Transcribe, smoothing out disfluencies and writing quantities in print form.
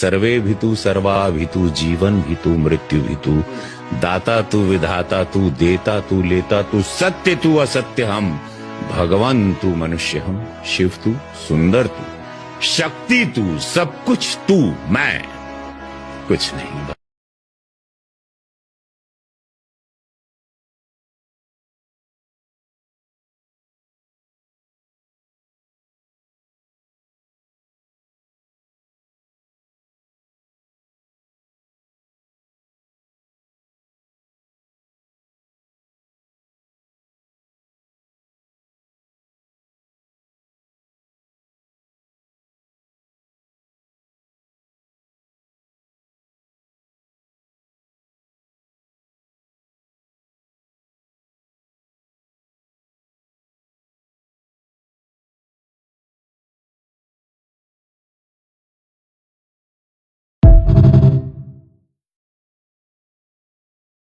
सर्वे भी तू सर्वा भी तू जीवन भी तू मृत्यु भी तू, दाता तू विधाता तू, देता तू लेता तू, सत्य तू असत्य हम, भगवान तू मनुष्य हम, शिव तू सुंदर तू, शक्ति तू, सब कुछ तू, मैं कुछ नहीं।